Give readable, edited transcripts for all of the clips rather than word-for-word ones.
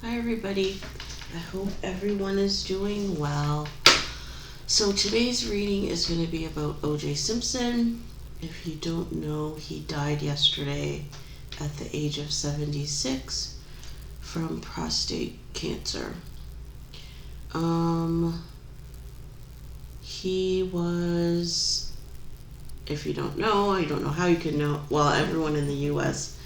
Hi everybody, I hope everyone is doing well. So today's reading is going to be about O.J. Simpson. If you don't know, he died yesterday at the age of 76 from prostate cancer. He was, if you don't know, I don't know how you can know, well, everyone in the US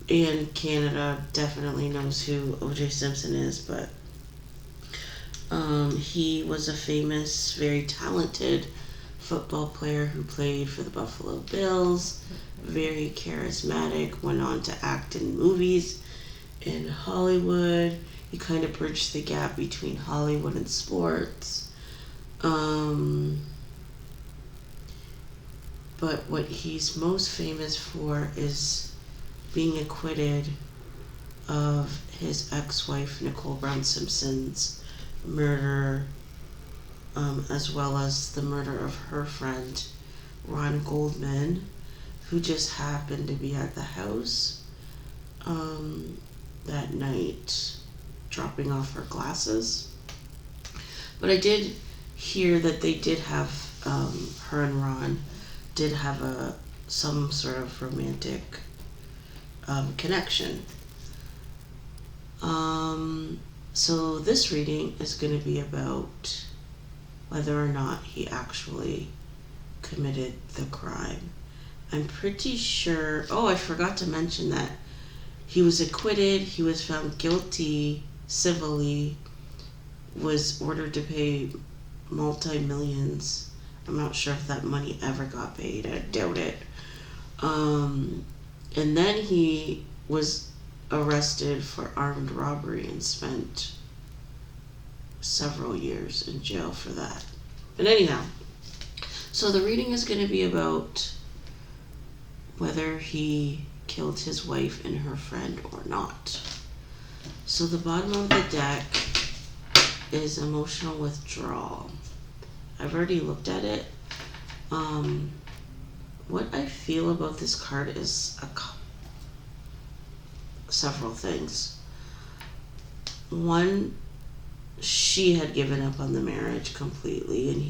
and Canada definitely knows who O.J. Simpson is, but he was a famous, very talented football player who played for the Buffalo Bills. Very charismatic, went on to act in movies in Hollywood. He kind of bridged the gap between Hollywood and sports. But what he's most famous for is being acquitted of his ex-wife Nicole Brown Simpson's murder, as well as the murder of her friend Ron Goldman, who just happened to be at the house that night dropping off her glasses. But I did hear that they did have, her and Ron did have some sort of romantic connection. So this reading is going to be about whether or not he actually committed the crime. I'm pretty sure, I forgot to mention that he was acquitted, he was found guilty civilly, was ordered to pay multi-millions. I'm not sure if that money ever got paid, I doubt it. And then he was arrested for armed robbery and spent several years in jail for that. But anyhow, so the reading is going to be about whether he killed his wife and her friend or not. So the bottom of the deck is emotional withdrawal. I've already looked at it. What I feel about this card is several things. One, she had given up on the marriage completely, and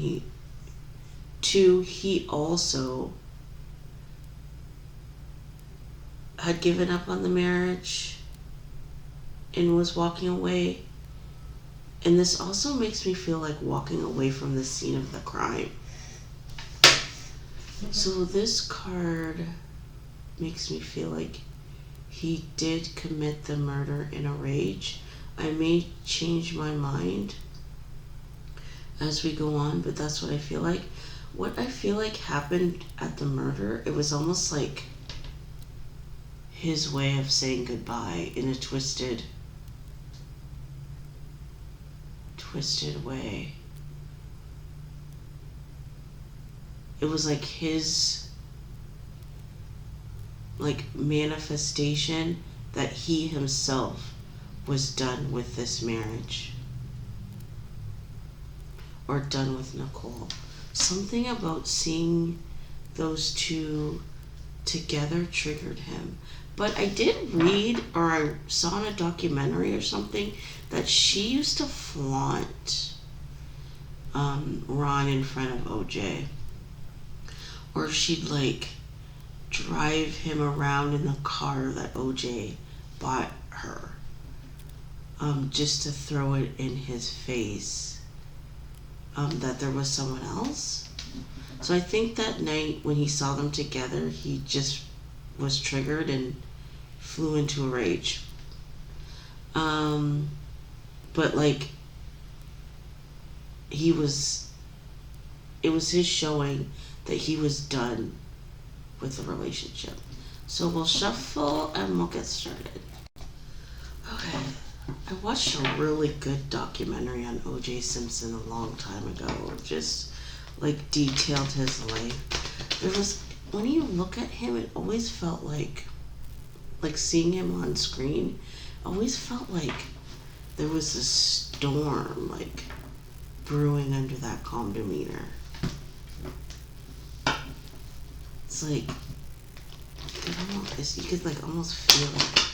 he also had given up on the marriage and was walking away. And this also makes me feel like walking away from the scene of the crime. So this card makes me feel like he did commit the murder in a rage. I may change my mind as we go on, but that's what I feel like. What I feel like happened at the murder, it was almost like his way of saying goodbye in a twisted way. It was like his manifestation that he himself was done with this marriage, or done with Nicole. Something about seeing those two together triggered him. But I did read, or I saw in a documentary or something, that she used to flaunt Ron in front of OJ. Or she'd drive him around in the car that OJ bought her, just to throw it in his face, that there was someone else. So I think that night when he saw them together, he just was triggered and flew into a rage. But it was his showing that he was done with the relationship. So we'll shuffle and we'll get started. Okay, I watched a really good documentary on O.J. Simpson a long time ago. Just detailed his life. There was, when you look at him, it always felt like seeing him on screen, always felt like there was a storm brewing under that calm demeanor. It's you could almost feel it.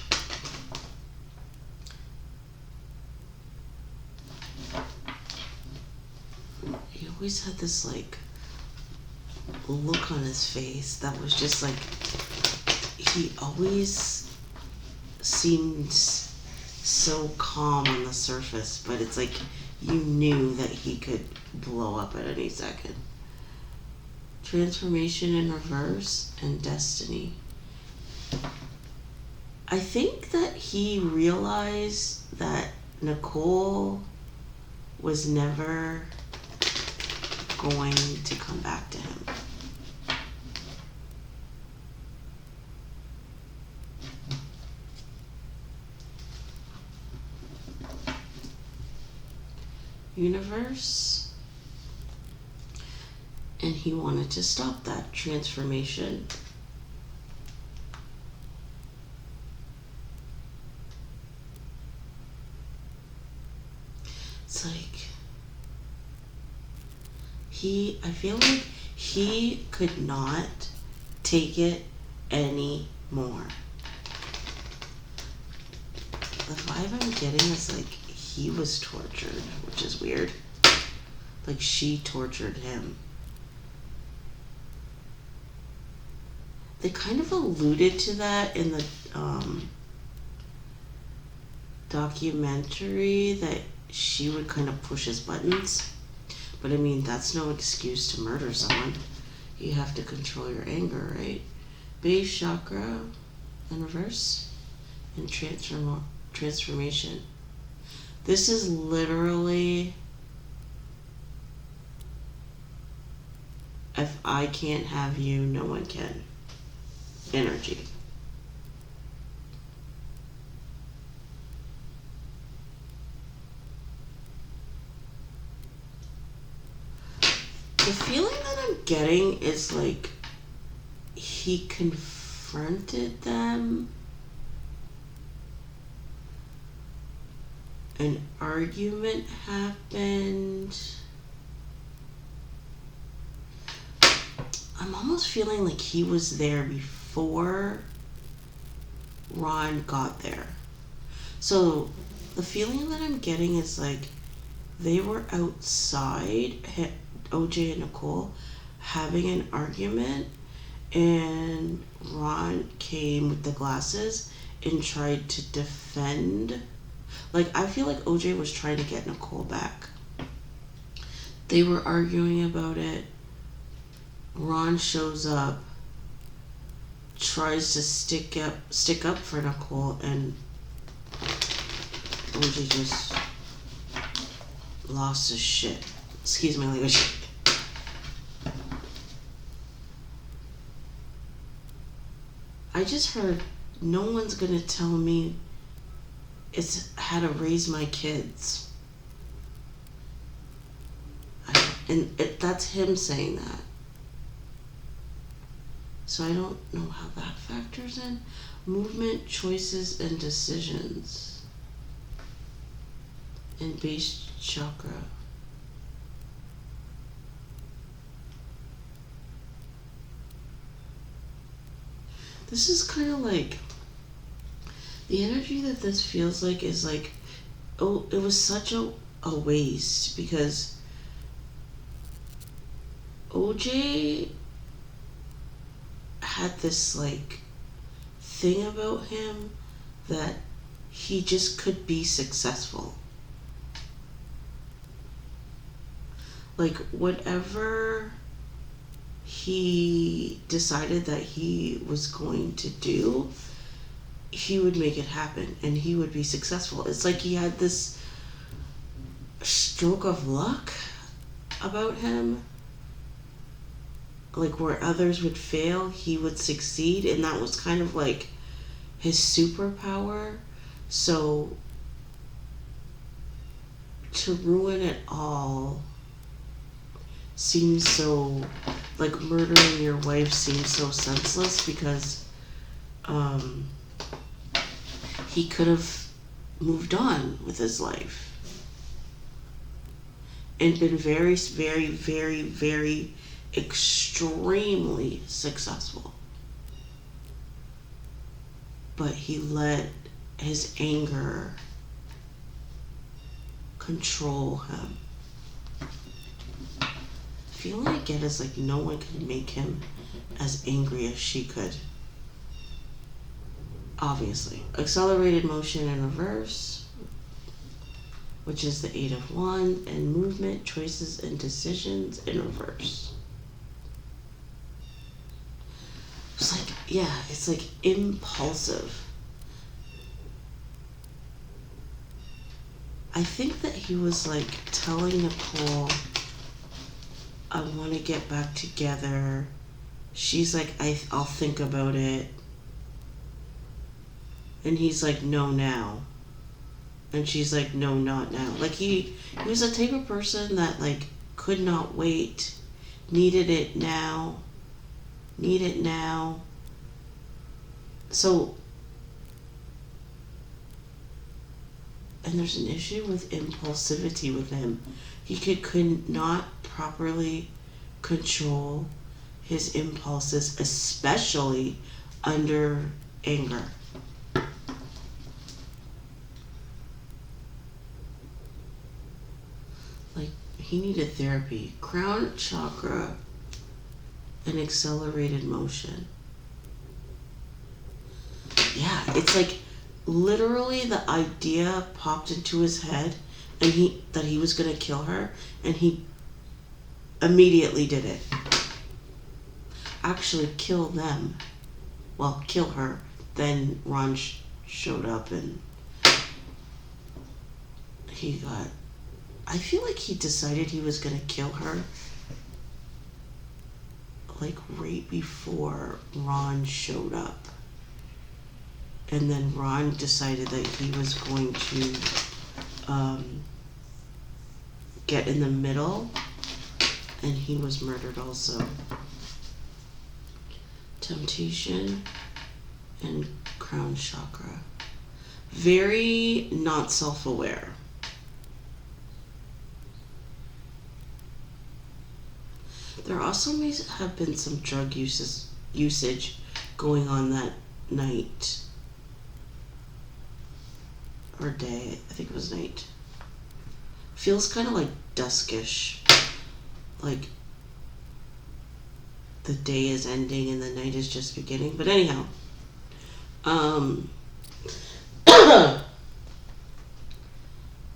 always had this like look on his face that was just like, he always seemed so calm on the surface, but it's like you knew that he could blow up at any second. Transformation in reverse and destiny. I think that he realized that Nicole was never going to come back to him. Universe. And he wanted to stop that transformation. It's like I feel like he could not take it anymore. The vibe I'm getting is like he was tortured, which is weird. Like she tortured him. They kind of alluded to that in the documentary, that she would kind of push his buttons. But I mean, that's no excuse to murder someone. You have to control your anger, right? Base chakra in reverse and transformation. This is literally, if I can't have you, no one can. Energy. The feeling that I'm getting is like he confronted them. An argument happened. I'm almost feeling like he was there before Ron got there. So the feeling that I'm getting is like they were outside, OJ and Nicole, having an argument, and Ron came with the glasses and tried to defend. Like, I feel like OJ was trying to get Nicole back. They were arguing about it. Ron shows up, tries to stick up for Nicole, and OJ just lost his shit. Excuse my language. I just heard no one's gonna tell me it's how to raise my kids. That's him saying that. So I don't know how that factors in. Movement, choices, and decisions. And base chakra. This is kind of like, the energy that this feels like is like, oh, it was such a waste, because OJ had this like thing about him that he just could be successful. Like whatever he decided that he was going to do, he would make it happen and he would be successful. It's like he had this stroke of luck about him. Like where others would fail, he would succeed, and that was kind of like his superpower. So to ruin it all seems so, like murdering your wife seems so senseless, because he could have moved on with his life and been very, very, very, very extremely successful. But he let his anger control him. feeling I get is like no one could make him as angry as she could. Obviously. Accelerated motion in reverse, which is the 8 of Wands, and movement, choices, and decisions in reverse. It's like, yeah, it's like impulsive. I think that he was like telling Nicole, I want to get back together. She's like, I'll think about it. And he's like, no, now. And she's like, no, not now. Like he was the type of person that like could not wait, needed it now. So, and there's an issue with impulsivity with him. He could not properly control his impulses, especially under anger. Like, he needed therapy. Crown chakra and accelerated motion. Yeah, it's like literally the idea popped into his head and that he was gonna kill her, and he immediately did it. Actually kill them. Well, kill her. Then Ron showed up and he got... I feel like he decided he was gonna kill her like right before Ron showed up. And then Ron decided that he was going to get in the middle, and he was murdered also. Temptation and crown chakra. Very not self-aware. There also may have been some drug usage going on that night. Or day. I think it was night. Feels kind of like duskish. Like the day is ending and the night is just beginning. But anyhow.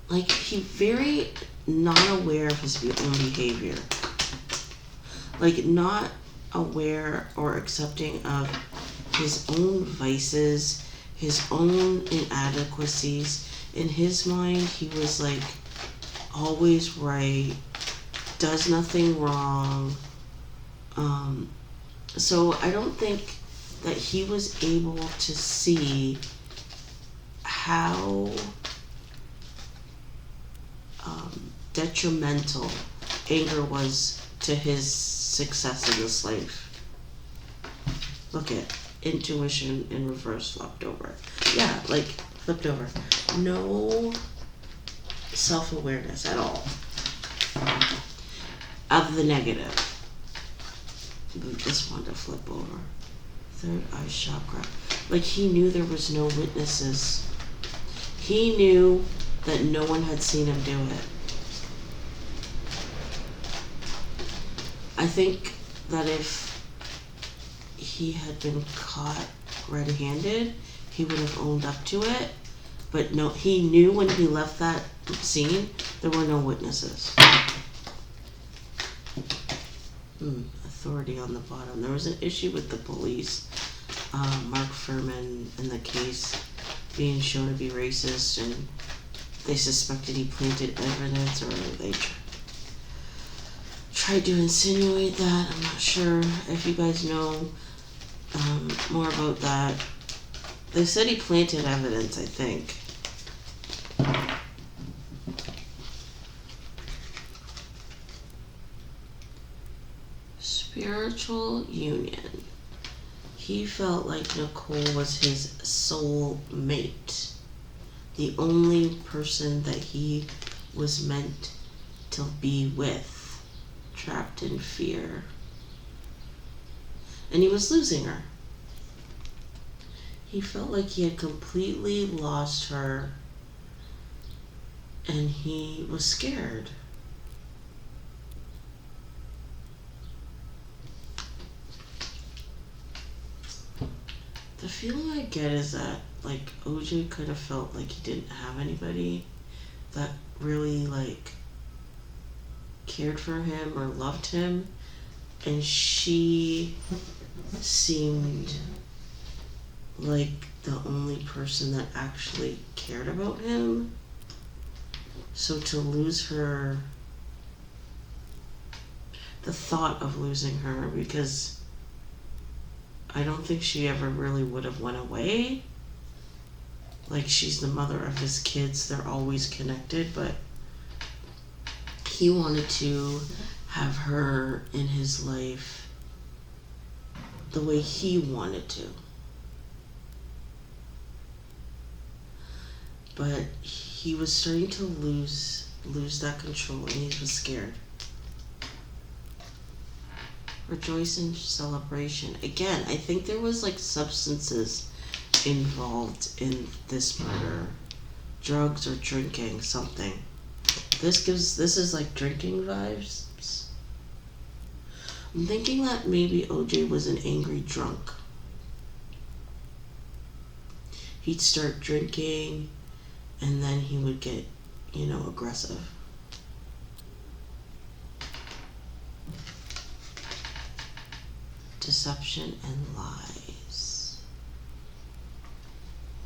Like he very not aware of his own behavior. Like not aware or accepting of his own vices, his own inadequacies. In his mind, he was like always right, does nothing wrong. So I don't think that he was able to see how detrimental anger was to his success in this life. Look at intuition in reverse, flipped over. Yeah, like flipped over. No self-awareness at all of the negative. Move this one to flip over. Third eye chakra. Like he knew there was no witnesses. He knew that no one had seen him do it. I think that if he had been caught red-handed, he would have owned up to it. But no, he knew when he left that scene, there were no witnesses. Authority on the bottom. There was an issue with the police. Mark Furman in the case being shown to be racist, and they suspected he planted evidence, or they tried to insinuate that. I'm not sure if you guys know more about that. They said he planted evidence, I think. Spiritual union. He felt like Nicole was his soul mate. The only person that he was meant to be with. Trapped in fear. And he was losing her. He felt like he had completely lost her, and he was scared. The feeling I get is that, like, OJ could have felt like he didn't have anybody that really, like, cared for him or loved him, and she seemed like the only person that actually cared about him. So to lose her, the thought of losing her, because I don't think she ever really would have went away. Like, she's the mother of his kids, they're always connected, but he wanted to have her in his life the way he wanted to. But he was starting to lose that control, and he was scared. Rejoicing, celebration. Again, I think there was like substances involved in this murder. Drugs or drinking, something. This is like drinking vibes. I'm thinking that maybe OJ was an angry drunk. He'd start drinking and then he would get, aggressive. Deception and lies.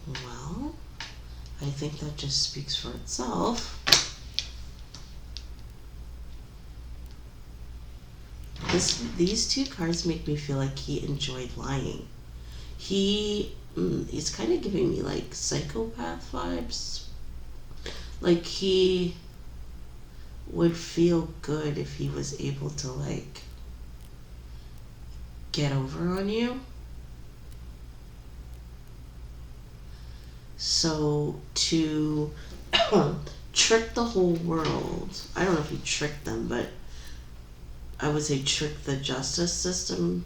Well, I think that just speaks for itself. These two cards make me feel like he enjoyed lying. He's kind of giving me like psychopath vibes. Like he would feel good if he was able to like get over on you. So to trick the whole world, I don't know if he tricked them, but I would say trick the justice system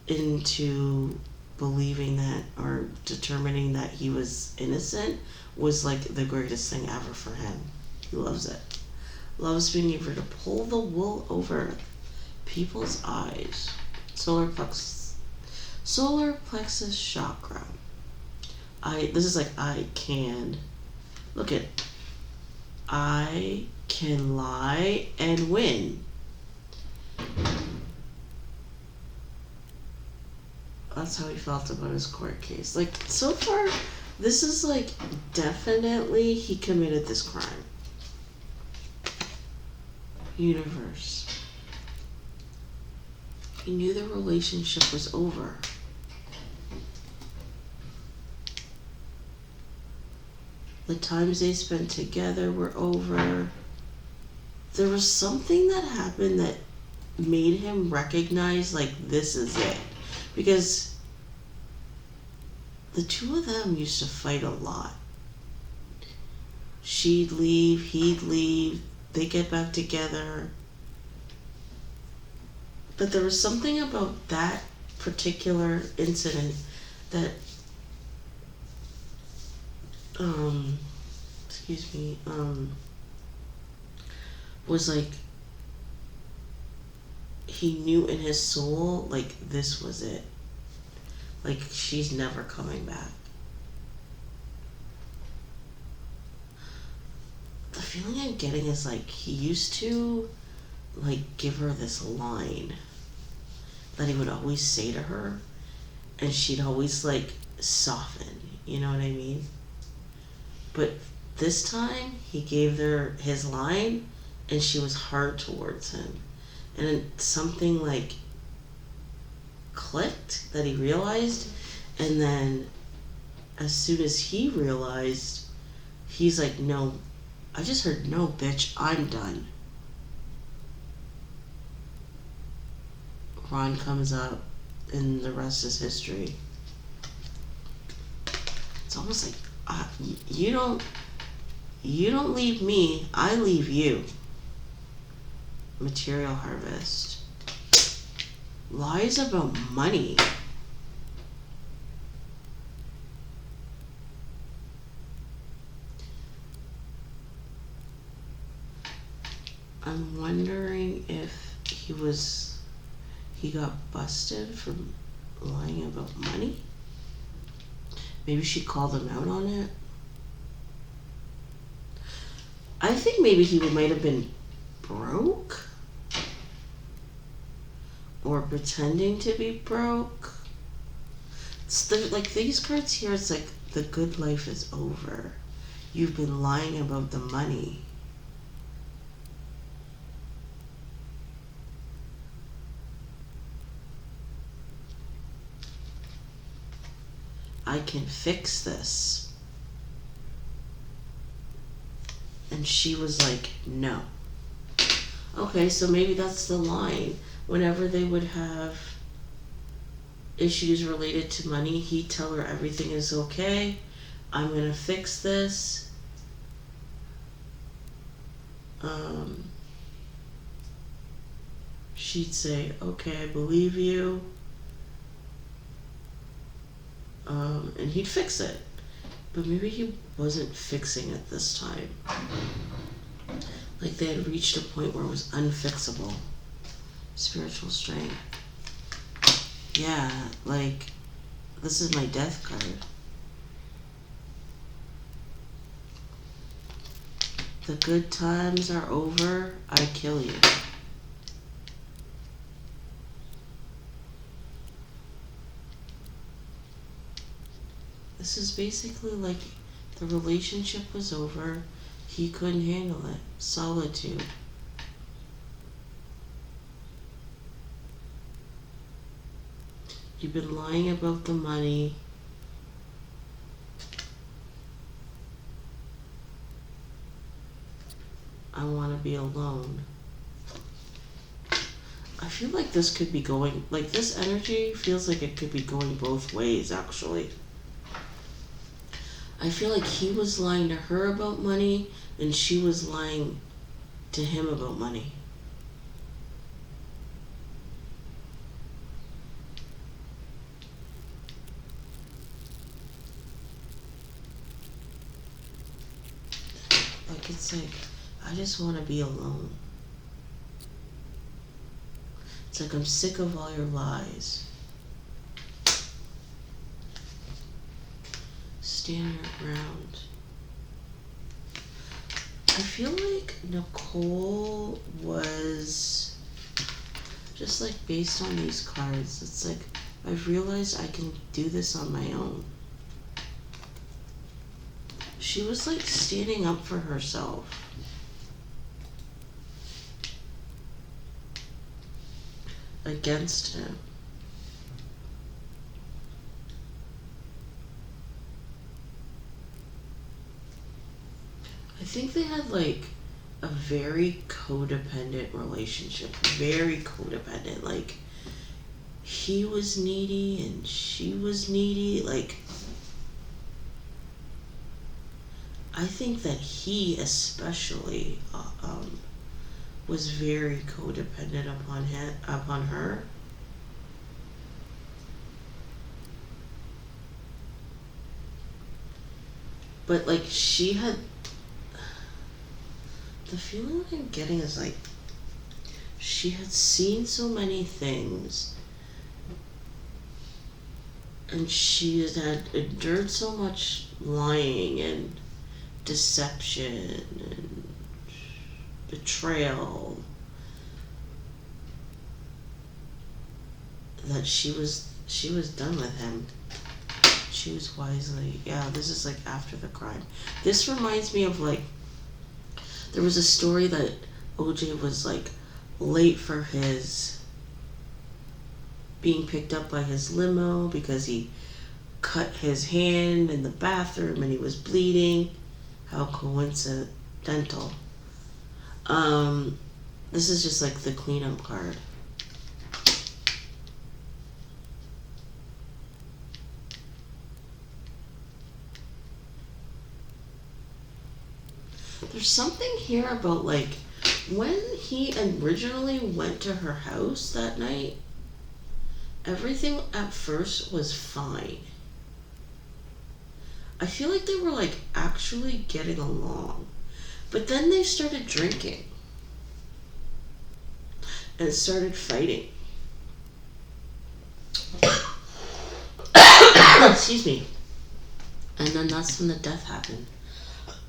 into believing that or determining that he was innocent was like the greatest thing ever for him. He loves it. Loves being able to pull the wool over people's eyes. Solar plexus chakra. This is like I can lie and win. That's how he felt about his court case. Like, so far, this is like definitely he committed this crime. Universe. He knew the relationship was over. The times they spent together were over. There was something that happened that made him recognize, like, this is it. Because the two of them used to fight a lot. She'd leave, he'd leave, they get back together. But there was something about that particular incident that, was like, he knew in his soul, like, this was it. Like, she's never coming back. The feeling I'm getting is like, he used to, like, give her this line that he would always say to her, and she'd always, like, soften, you know what I mean? But this time, he gave her his line, and she was hard towards him. And then something, like, clicked that he realized, and then as soon as he realized, he's like, no, I just heard, no, bitch, I'm done. Ron comes up, and the rest is history. It's almost like, you don't leave me, I leave you. Material harvest. Lies about money. I'm wondering if he got busted for lying about money. Maybe she called him out on it. I think maybe he might have been broke or pretending to be broke. It's like these cards here, it's like the good life is over. You've been lying about the money. I can fix this. And she was like, no. Okay, so maybe that's the line. Whenever they would have issues related to money, he'd tell her everything is okay. I'm going to fix this. She'd say, okay, I believe you. And he'd fix it. But maybe he wasn't fixing it this time. Like they had reached a point where it was unfixable. Spiritual strength. Yeah, like this is my death card. The good times are over, I kill you. This is basically like the relationship was over. He couldn't handle it. Solitude. You've been lying about the money. I want to be alone. I feel like this could be going, like this energy feels like it could be going both ways actually. I feel like he was lying to her about money and she was lying to him about money. Like it's like, I just want to be alone. It's like I'm sick of all your lies. Stand your ground. I feel like Nicole was just like based on these cards. It's like I've realized I can do this on my own. She was like standing up for herself. Against him. I think they had like a very codependent relationship. Very codependent. Like he was needy and she was needy. Like I think that he especially was very codependent upon her. But like she had the feeling I'm getting is like she had seen so many things and she had endured so much lying and deception and betrayal that she was done with him. Choose wisely. Yeah, this is like after the crime. This reminds me of like there was a story that OJ was like late for his being picked up by his limo because he cut his hand in the bathroom and he was bleeding. How coincidental. This is just like the cleanup card. There's something here about like when he originally went to her house that night, everything at first was fine. I feel like they were like actually getting along. But then they started drinking and started fighting. Excuse me. And then that's when the death happened.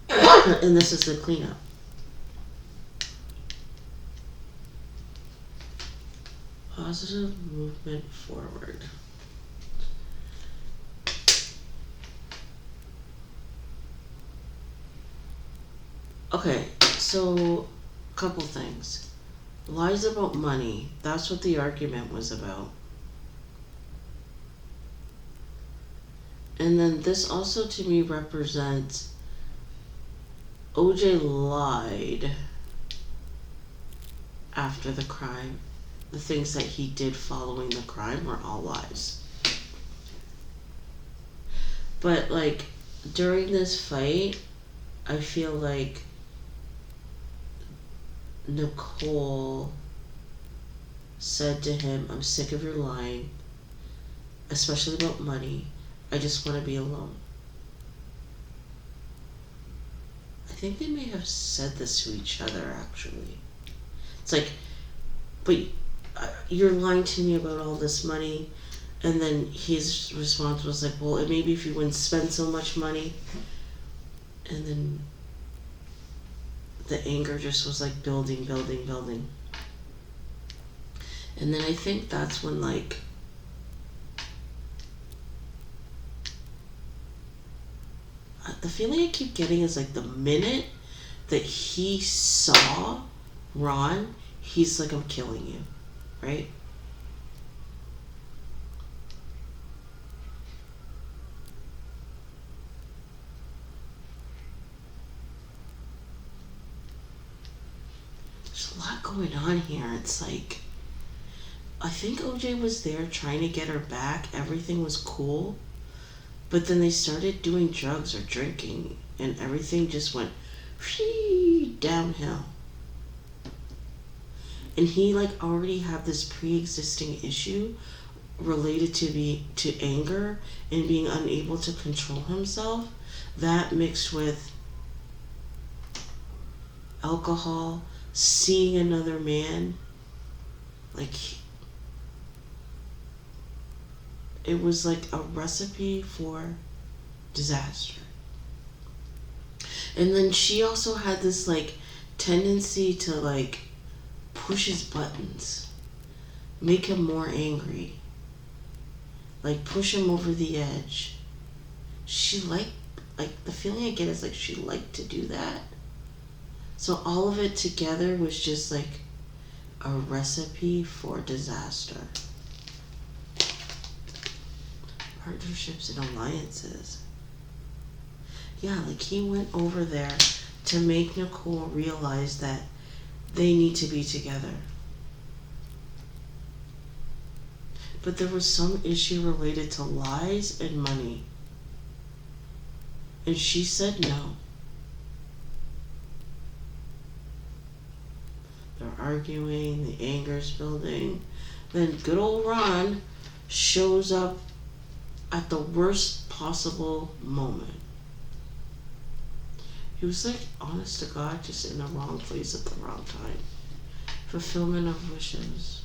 And this is the cleanup. Positive movement forward. Okay, so couple things. Lies about money. That's what the argument was about. And then this also to me represents OJ lied after the crime. The things that he did following the crime were all lies. But like during this fight, I feel like Nicole said to him, I'm sick of your lying, especially about money. I just want to be alone. I think they may have said this to each other, actually. It's like, but you're lying to me about all this money. And then his response was like, well, maybe if you wouldn't spend so much money. And then the anger just was like building. And then I think that's when like the feeling I keep getting is like the minute that he saw Ron, he's like, I'm killing you, right? There's a lot going on here. It's like, I think OJ was there trying to get her back. Everything was cool. But then they started doing drugs or drinking, and everything just went downhill. And he like already had this pre-existing issue related to anger and being unable to control himself. That mixed with alcohol, seeing another man, like it was like a recipe for disaster. And then she also had this like tendency to like push his buttons, make him more angry, like push him over the edge. She like the feeling I get is like she liked to do that. So all of it together was just like a recipe for disaster. Partnerships and alliances. Yeah, like he went over there to make Nicole realize that they need to be together. But there was some issue related to lies and money. And she said no. They're arguing, the anger's building. Then good old Ron shows up at the worst possible moment. He was like, honest to God, just in the wrong place at the wrong time. Fulfillment of wishes.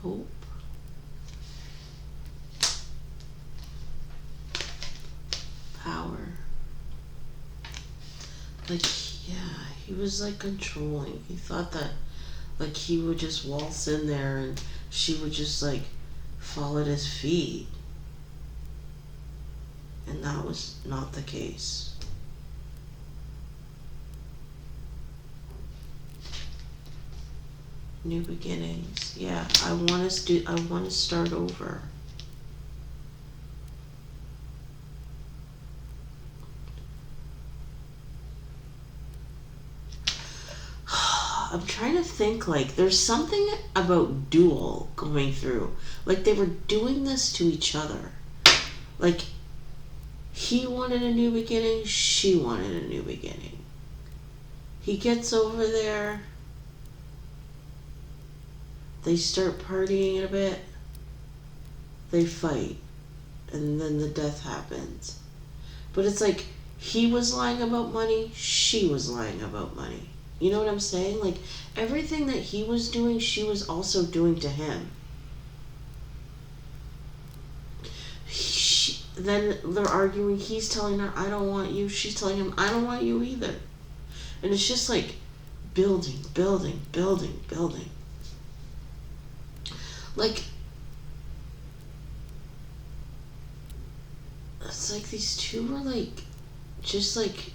Hope. Power. Like, yeah, he was like controlling. He thought that like he would just waltz in there and she would just like fall at his feet. And that was not the case. New beginnings. Yeah, I want to start over. I'm trying to think, like, there's something about dual going through. Like, they were doing this to each other. Like, he wanted a new beginning, she wanted a new beginning. He gets over there. They start partying a bit. They fight. And then the death happens. But it's like, he was lying about money, she was lying about money. You know what I'm saying? Like, everything that he was doing, she was also doing to him. then they're arguing. He's telling her, I don't want you. She's telling him, I don't want you either. And it's just like building, building, building, building. Like, it's like these two were like, just like,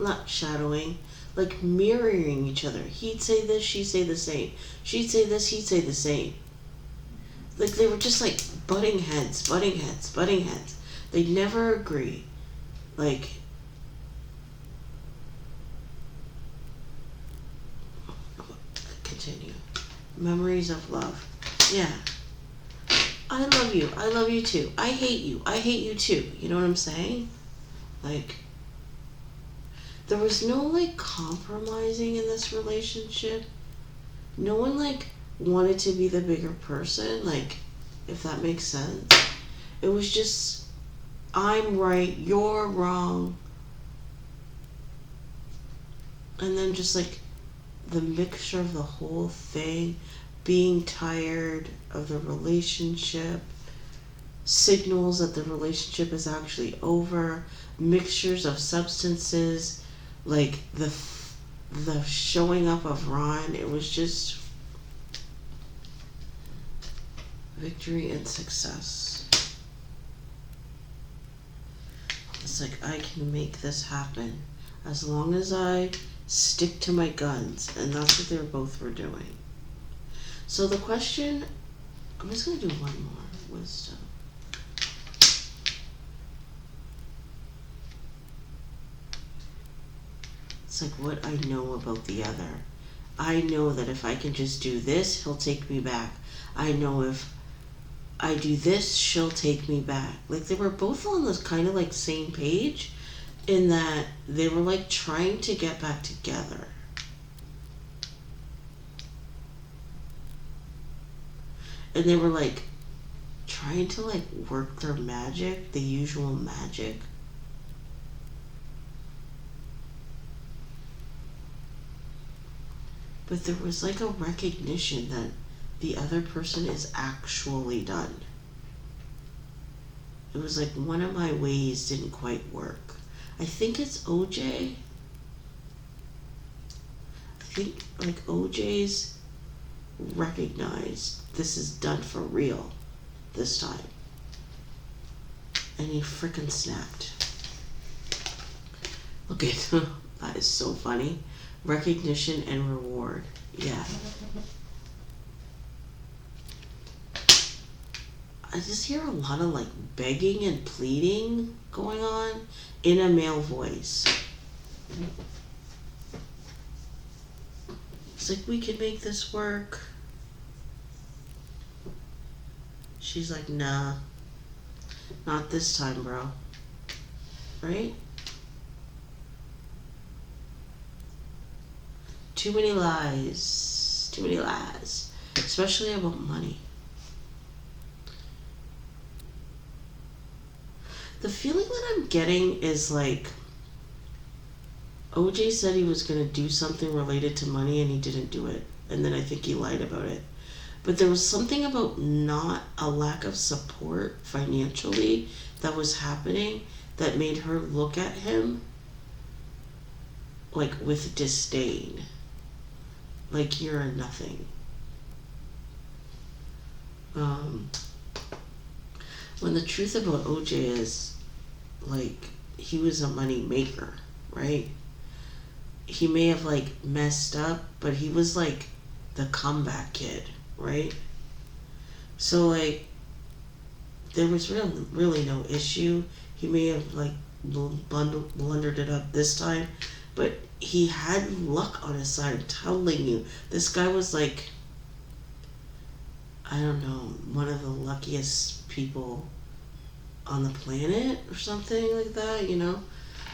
not shadowing, like mirroring each other. He'd say this, she'd say the same. She'd say this, he'd say the same. Like they were just like butting heads, butting heads, butting heads. They'd never agree. Like, continue. Memories of love. Yeah. I love you. I love you too. I hate you. I hate you too. You know what I'm saying? Like, there was no like compromising in this relationship. No one like wanted to be the bigger person, like, if that makes sense. It was just, I'm right, you're wrong. And then just like the mixture of the whole thing, being tired of the relationship, signals that the relationship is actually over, mixtures of substances, like the showing up of Ron. It was just victory and success. It's like, I can make this happen as long as I stick to my guns, and that's what they both were doing. So the question, I'm just going to do one more wisdom. It's like what I know about the other. I know that if I can just do this, he'll take me back. I know if I do this, she'll take me back. Like they were both on this kind of like same page in that they were like trying to get back together. And they were like trying to like work their magic, the usual magic. But there was like a recognition that the other person is actually done. It was like one of my ways didn't quite work. I think it's OJ. I think like OJ's recognized this is done for real this time. And he frickin' snapped. Look at that is so funny. Recognition and reward. Yeah. I just hear a lot of like begging and pleading going on in a male voice. It's like, we can make this work. She's like, nah, not this time, bro. Right? Too many lies. Too many lies. Especially about money. The feeling that I'm getting is like OJ said he was going to do something related to money and he didn't do it. And then I think he lied about it. But there was something about not a lack of support financially that was happening that made her look at him like with disdain. Like, you're a nothing. When the truth about OJ is, like, he was a money maker, right? He may have, like, messed up, but he was, like, the comeback kid, right? So, like, there was really no issue. He may have, like, blundered it up this time, but he had luck on his side. I'm telling you. This guy was, like, I don't know, one of the luckiest people on the planet or something like that, you know?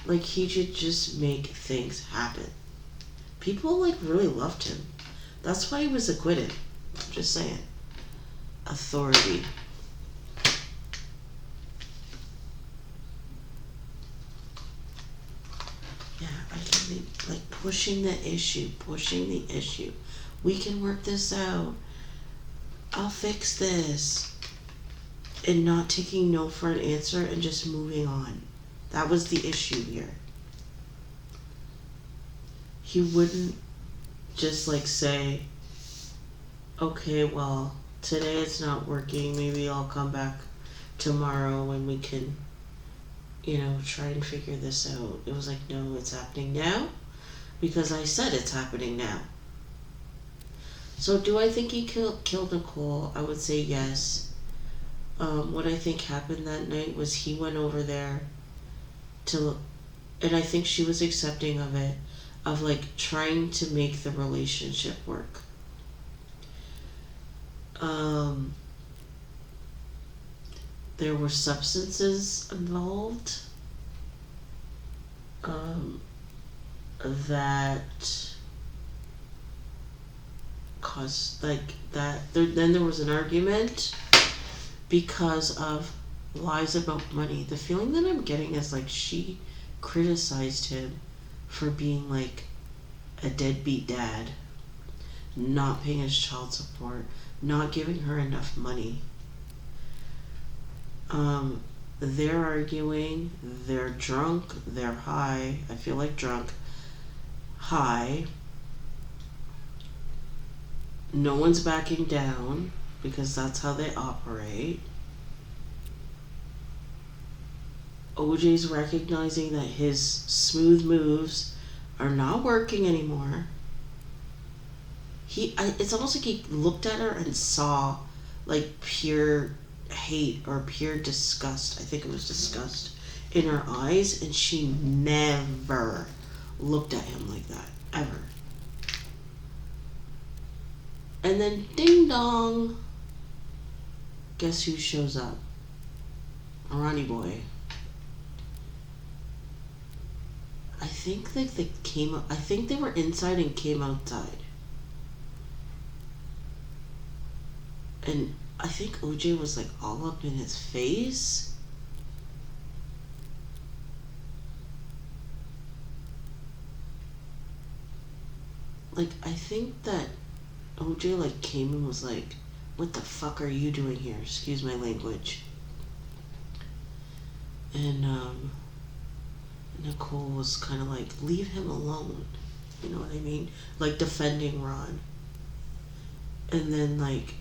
Like, he could just make things happen. People, like, really loved him. That's why he was acquitted. I'm just saying. Authority. Yeah, I can be, like, pushing the issue. We can work this out. I'll fix this. and not taking no for an answer and just moving on. That was the issue here. He wouldn't just like say, okay, well, today it's not working, maybe I'll come back tomorrow when we can, try and figure this out. It was like, no, it's happening now because I said it's happening now. So do I think he killed Nicole? I would say yes. What I think happened that night was he went over there and I think she was accepting of it, of like trying to make the relationship work. There were substances involved that caused like that. Then there was an argument because of lies about money. The feeling that I'm getting is like she criticized him for being like a deadbeat dad, not paying his child support, not giving her enough money. They're arguing, they're drunk, they're high. I feel like drunk, high. No one's backing down because that's how they operate. OJ's recognizing that his smooth moves are not working anymore. It's almost like he looked at her and saw like pure hate or pure disgust. I think it was disgust in her eyes, and she never looked at him like that, ever. And then ding dong, guess who shows up? Ronnie boy. I think they were inside and came outside. And I think OJ was like all up in his face. Like, I think that OJ like came and was like, what the fuck are you doing here? Excuse my language. And Nicole was kind of like, leave him alone. You know what I mean? Like defending Ron. And then like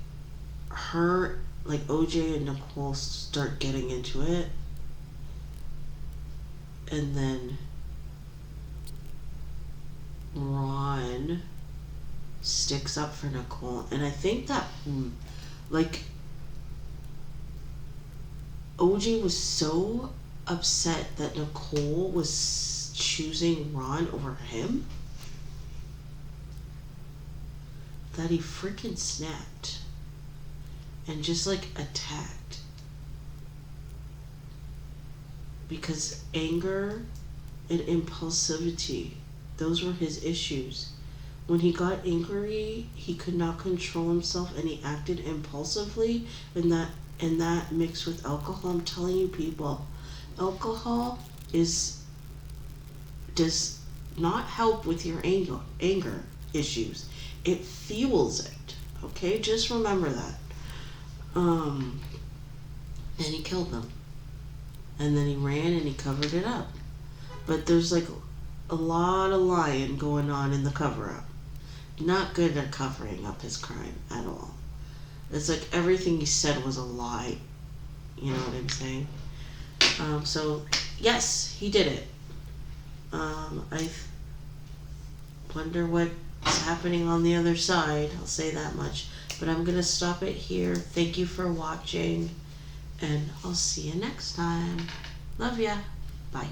OJ and Nicole start getting into it. And then Ron sticks up for Nicole. And I think that like OJ was so upset that Nicole was choosing Ron over him that he freaking snapped and just like attacked, because anger and impulsivity, those were his issues. When he got angry, he could not control himself and he acted impulsively, and that mixed with alcohol. I'm telling you people, alcohol does not help with your anger issues. It fuels it. Okay, just remember that. And he killed them, and then he ran and he covered it up. But there's like a lot of lying going on in the cover-up. Not good at covering up his crime at all. It's like everything he said was a lie. You know what I'm saying? So, yes, he did it. I wonder what's happening on the other side. I'll say that much. But I'm going to stop it here. Thank you for watching. And I'll see you next time. Love ya. Bye.